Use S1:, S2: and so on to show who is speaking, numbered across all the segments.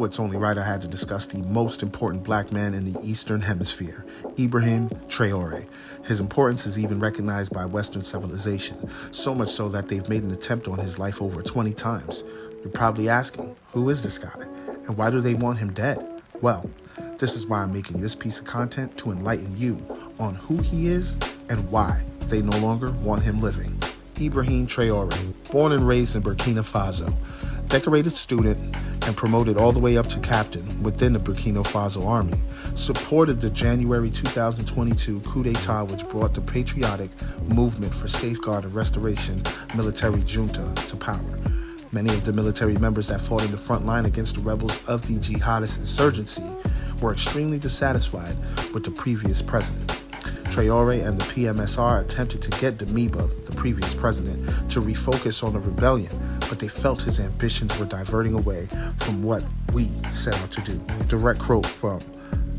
S1: It's only right I had to discuss the most important black man in the Eastern Hemisphere, Ibrahim Traore. His importance is even recognized by Western civilization, so much so that they've made an attempt on his life over 20 times. You're probably asking, who is this guy? And why do they want him dead? Well, this is why I'm making this piece of content to enlighten you on who he is and why they no longer want him living. Ibrahim Traore, born and raised in Burkina Faso, decorated student and promoted all the way up to captain within the Burkina Faso army, supported the January 2022 coup d'etat which brought the patriotic movement for safeguard and restoration military junta to power. Many of the military members that fought in the front line against the rebels of the jihadist insurgency were extremely dissatisfied with the previous president. Traore and the PMSR attempted to get Damiba, the previous president, to refocus on the rebellion, but they felt his ambitions were diverting away from what we set out to do. Direct quote from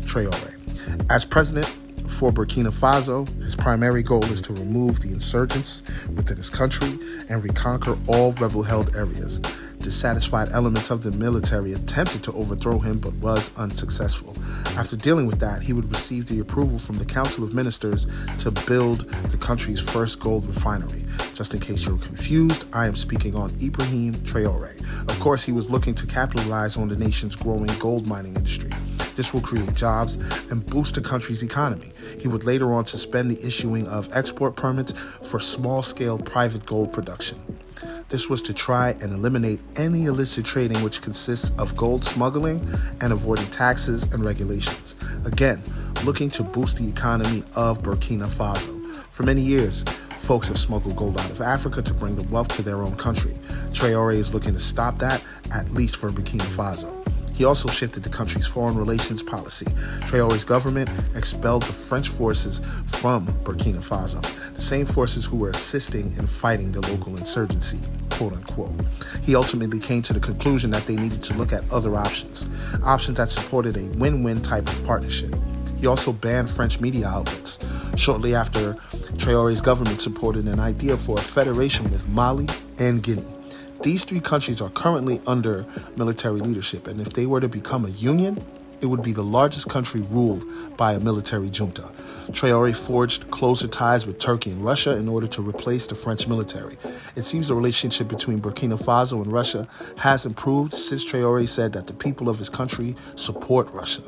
S1: Traore. As president for Burkina Faso, his primary goal is to remove the insurgents within his country and reconquer all rebel-held areas. Dissatisfied elements of the military attempted to overthrow him but was unsuccessful. After dealing with that, he would receive the approval from the Council of Ministers to build the country's first gold refinery. Just in case you're confused, I am speaking on Ibrahim Traore. Of course, he was looking to capitalize on the nation's growing gold mining industry. This will create jobs and boost the country's economy. He would later on suspend the issuing of export permits for small-scale private gold production. This was to try and eliminate any illicit trading which consists of gold smuggling and avoiding taxes and regulations. Again, looking to boost the economy of Burkina Faso. For many years, folks have smuggled gold out of Africa to bring the wealth to their own country. Traore is looking to stop that, at least for Burkina Faso. He also shifted the country's foreign relations policy. Traore's government expelled the French forces from Burkina Faso, the same forces who were assisting in fighting the local insurgency, quote unquote. He ultimately came to the conclusion that they needed to look at other options that supported a win-win type of partnership. He also banned French media outlets. Shortly after, Traore's government supported an idea for a federation with Mali and Guinea. These three countries are currently under military leadership, and if they were to become a union, it would be the largest country ruled by a military junta. Traore forged closer ties with Turkey and Russia in order to replace the French military. It seems the relationship between Burkina Faso and Russia has improved since Traore said that the people of his country support Russia.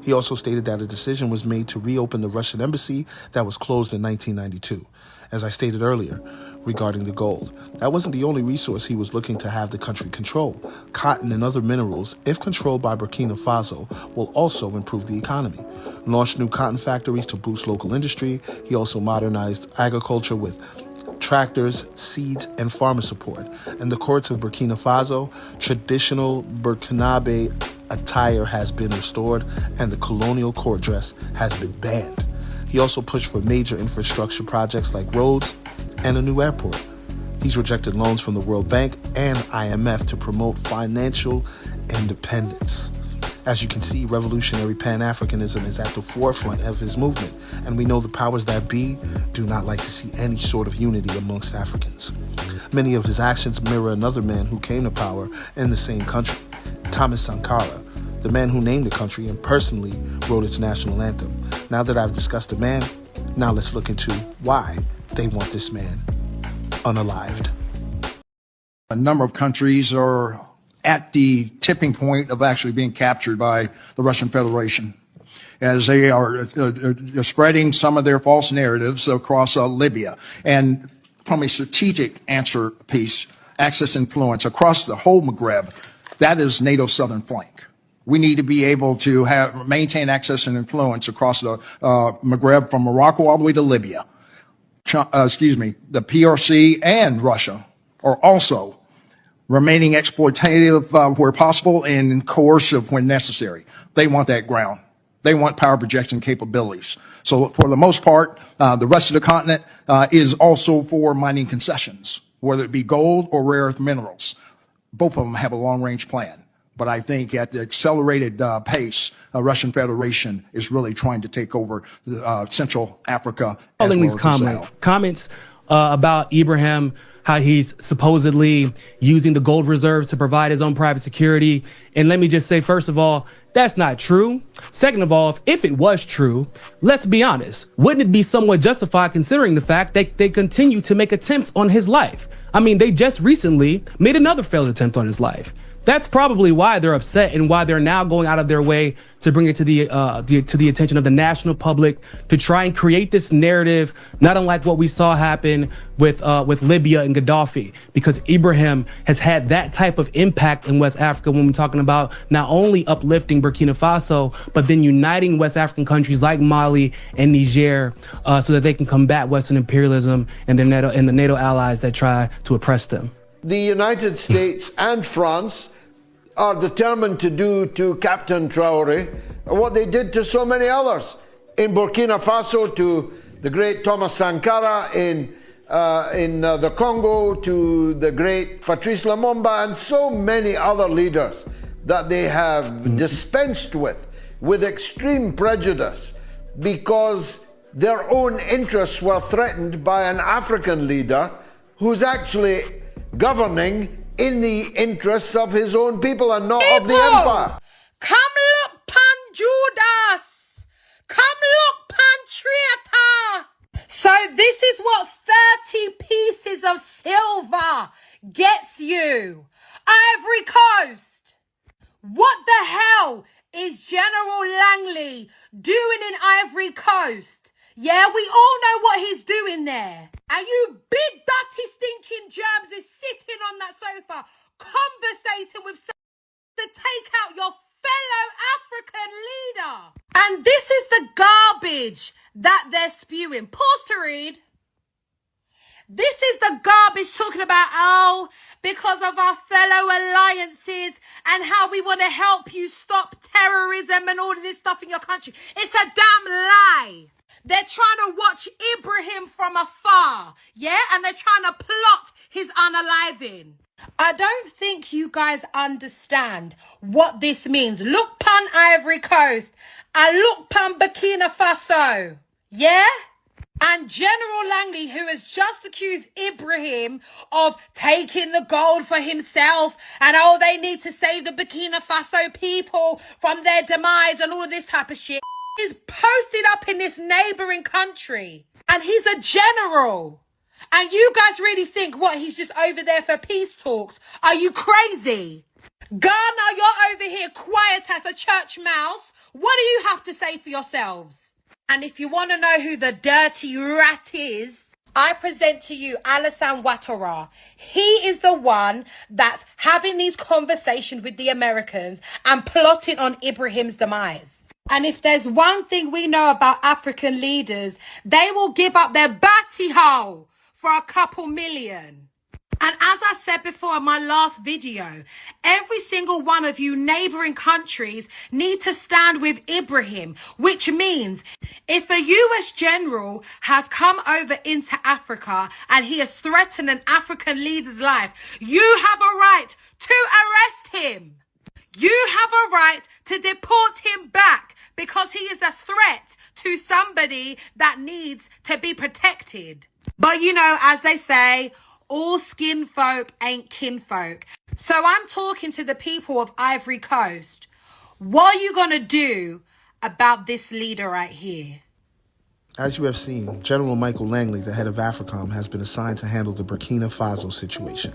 S1: He also stated that a decision was made to reopen the Russian embassy that was closed in 1992. As I stated earlier, regarding the gold, that wasn't the only resource he was looking to have the country control. Cotton and other minerals, if controlled by Burkina Faso, will also improve the economy. Launched new cotton factories to boost local industry. He also modernized agriculture with tractors, seeds, and farmer support. In the courts of Burkina Faso, traditional Burkinabe attire has been restored and the colonial court dress has been banned. He also pushed for major infrastructure projects like roads and a new airport. He's rejected loans from the World Bank and IMF to promote financial independence. As you can see, revolutionary Pan-Africanism is at the forefront of his movement, and we know the powers that be do not like to see any sort of unity amongst Africans. Many of his actions mirror another man who came to power in the same country, Thomas Sankara, the man who named the country and personally wrote its national anthem. Now that I've discussed the man, now let's look into why they want this man unalived.
S2: A number of countries are at the tipping point of actually being captured by the Russian Federation as they are spreading some of their false narratives across Libya. And from a strategic answer piece, access influence across the whole Maghreb, that is NATO's southern flank. We need to be able to maintain access and influence across the Maghreb from Morocco all the way to Libya. The PRC and Russia are also remaining exploitative where possible, and coercive when necessary. They want that ground. They want power projection capabilities. So for the most part, the rest of the continent is also for mining concessions, whether it be gold or rare earth minerals. Both of them have a long-range plan. But I think at the accelerated pace, Russian Federation is really trying to take over Central Africa.
S3: Following these comments about Ibrahim, how he's supposedly using the gold reserves to provide his own private security. And let me just say, first of all, that's not true. Second of all, if it was true, let's be honest, wouldn't it be somewhat justified considering the fact that they continue to make attempts on his life? I mean, they just recently made another failed attempt on his life. That's probably why they're upset and why they're now going out of their way to bring it to the attention of the national public, to try and create this narrative, not unlike what we saw happen with Libya and Gaddafi, because Ibrahim has had that type of impact in West Africa when we're talking about not only uplifting Burkina Faso, but then uniting West African countries like Mali and Niger so that they can combat Western imperialism and the NATO allies that try to oppress them.
S4: The United States and France are determined to do to Captain Traore what they did to so many others. In Burkina Faso, to the great Thomas Sankara, in the Congo, to the great Patrice Lumumba, and so many other leaders that they have dispensed with extreme prejudice because their own interests were threatened by an African leader who's actually governing in the interests of his own people and not of the empire.
S5: Come look, pan Judas. Come look, pan traitor. So this is what 30 pieces of silver gets you. Ivory Coast. What the hell is General Langley doing in Ivory Coast? Yeah, we all know what he's doing there. And you big dirty stinking germs is sitting on that sofa conversating with someone to take out your fellow African leader. And this is the garbage that they're spewing. Pause to read. This is the garbage talking about, oh, because of our fellow alliances and how we want to help you stop terrorism and all of this stuff in your country. It's a damn lie. They're trying to watch Ibrahim from afar, yeah? And they're trying to plot his unaliving. I don't think you guys understand what this means. Look pan Ivory Coast and look pan Burkina Faso, yeah? And General Langley, who has just accused Ibrahim of taking the gold for himself and oh, they need to save the Burkina Faso people from their demise and all of this type of shit, is posted up in this neighboring country. And he's a general. And you guys really think, what, he's just over there for peace talks? Are you crazy? Ghana, you're over here quiet as a church mouse. What do you have to say for yourselves? And if you want to know who the dirty rat is, I present to you Alassane Ouattara. He is the one that's having these conversations with the Americans and plotting on Ibrahim's demise. And if there's one thing we know about African leaders, they will give up their batty hole for a couple million. And as I said before in my last video, every single one of you neighboring countries need to stand with Ibrahim, which means if a US general has come over into Africa and he has threatened an African leader's life, you have a right to arrest him. You have a right to deport him back because he is a threat to somebody that needs to be protected. But you know, as they say, all skin folk ain't kinfolk. So I'm talking to the people of Ivory Coast. What are you going to do about this leader right here?
S1: As you have seen, General Michael Langley, the head of AFRICOM, has been assigned to handle the Burkina Faso situation.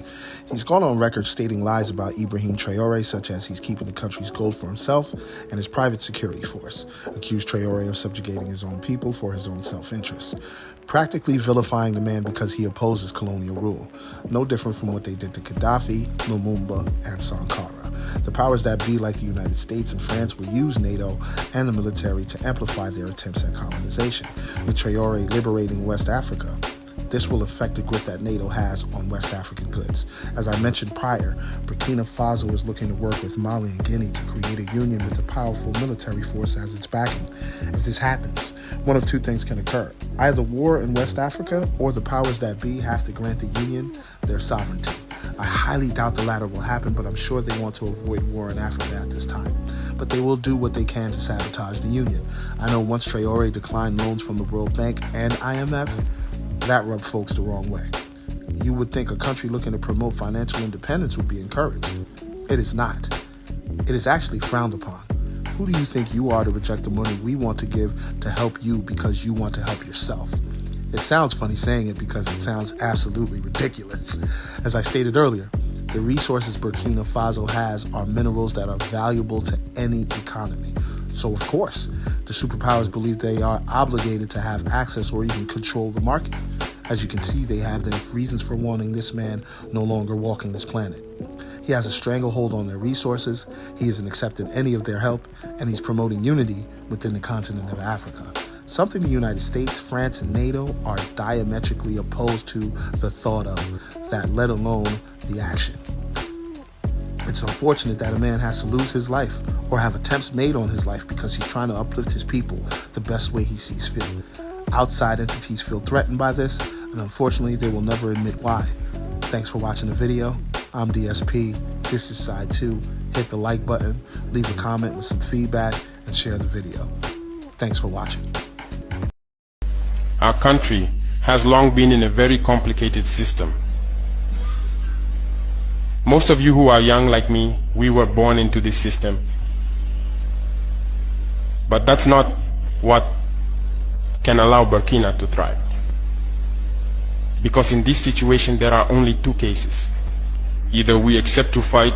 S1: He's gone on record stating lies about Ibrahim Traore, such as he's keeping the country's gold for himself and his private security force, accused Traore of subjugating his own people for his own self-interest, practically vilifying the man because he opposes colonial rule, no different from what they did to Gaddafi, Lumumba, and Sankara. The powers that be, like the United States and France, will use NATO and the military to amplify their attempts at colonization, with Traore liberating West Africa. this will affect the grip that NATO has on West African goods. As I mentioned prior, Burkina Faso is looking to work with Mali and Guinea to create a union with a powerful military force as its backing. If this happens, one of two things can occur. Either war in West Africa or the powers that be have to grant the union their sovereignty. I highly doubt the latter will happen, but I'm sure they want to avoid war in Africa at this time. But they will do what they can to sabotage the union. I know once Traore declined loans from the World Bank and IMF, that rubbed folks the wrong way. You would think a country looking to promote financial independence would be encouraged. It is not. It is actually frowned upon. Who do you think you are to reject the money we want to give to help you because you want to help yourself? It sounds funny saying it because it sounds absolutely ridiculous. As I stated earlier, the resources Burkina Faso has are minerals that are valuable to any economy. So of course, the superpowers believe they are obligated to have access or even control the market. As you can see, they have their reasons for wanting this man no longer walking this planet. He has a stranglehold on their resources, he isn't accepting any of their help, and he's promoting unity within the continent of Africa. Something the United States, France, and NATO are diametrically opposed to the thought of, that let alone the action. It's unfortunate that a man has to lose his life or have attempts made on his life because he's trying to uplift his people the best way he sees fit. Outside entities feel threatened by this, and unfortunately they will never admit why. Thanks for watching the video. I'm DSP. This is side 2. Hit the like button, leave a comment with some feedback, and share the video. Thanks for watching.
S6: Our country has long been in a very complicated system. Most of you who are young like me, we were born into this system. But that's not what can allow Burkina to thrive. Because in this situation there are only two cases. Either we accept to fight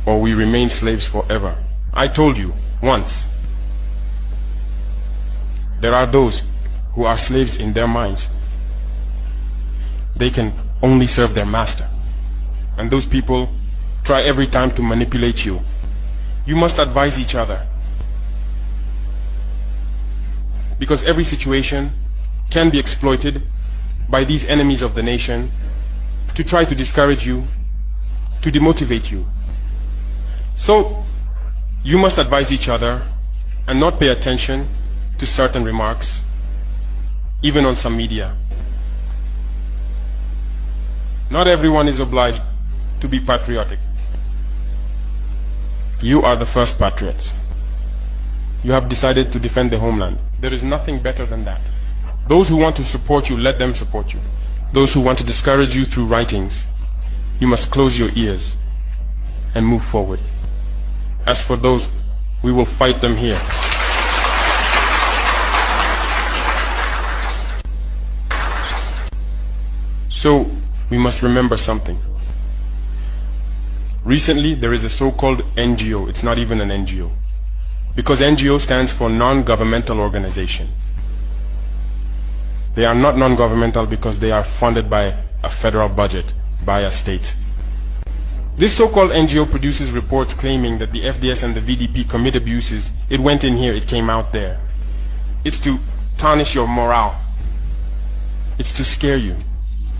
S6: or we remain slaves forever. I told you once, there are those who are slaves in their minds. They can only serve their master. And those people try every time to manipulate you. You must advise each other. Because every situation can be exploited by these enemies of the nation to try to discourage you, to demotivate you. So you must advise each other and not pay attention to certain remarks, even on some media. Not everyone is obliged to be patriotic. You are the first patriots. You have decided to defend the homeland. There is nothing better than that. Those who want to support you, let them support you. Those who want to discourage you through writings, you must close your ears and move forward. As for those, we will fight them here. So, we must remember something. Recently, there is a so-called NGO. It's not even an NGO. Because NGO stands for non-governmental organization. They are not non-governmental because they are funded by a federal budget, by a state. This so-called NGO produces reports claiming that the FDS and the VDP commit abuses. It went in here, it came out there. It's to tarnish your morale. It's to scare you,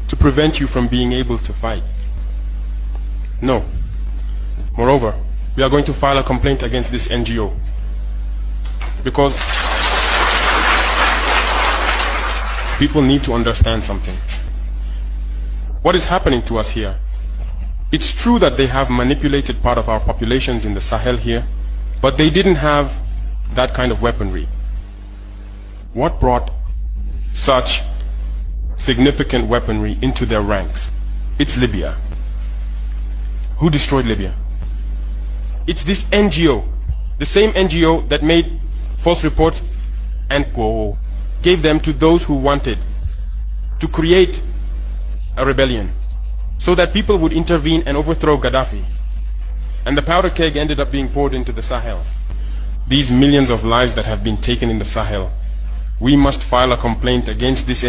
S6: to prevent you from being able to fight. No. Moreover, we are going to file a complaint against this NGO because people need to understand something. What is happening to us here? It's true that they have manipulated part of our populations in the Sahel here, but they didn't have that kind of weaponry. What brought such significant weaponry into their ranks? It's Libya. Who destroyed Libya? It's this NGO, the same NGO that made false reports and gave them to those who wanted to create a rebellion so that people would intervene and overthrow Gaddafi. And the powder keg ended up being poured into the Sahel. These millions of lives that have been taken in the Sahel, we must file a complaint against this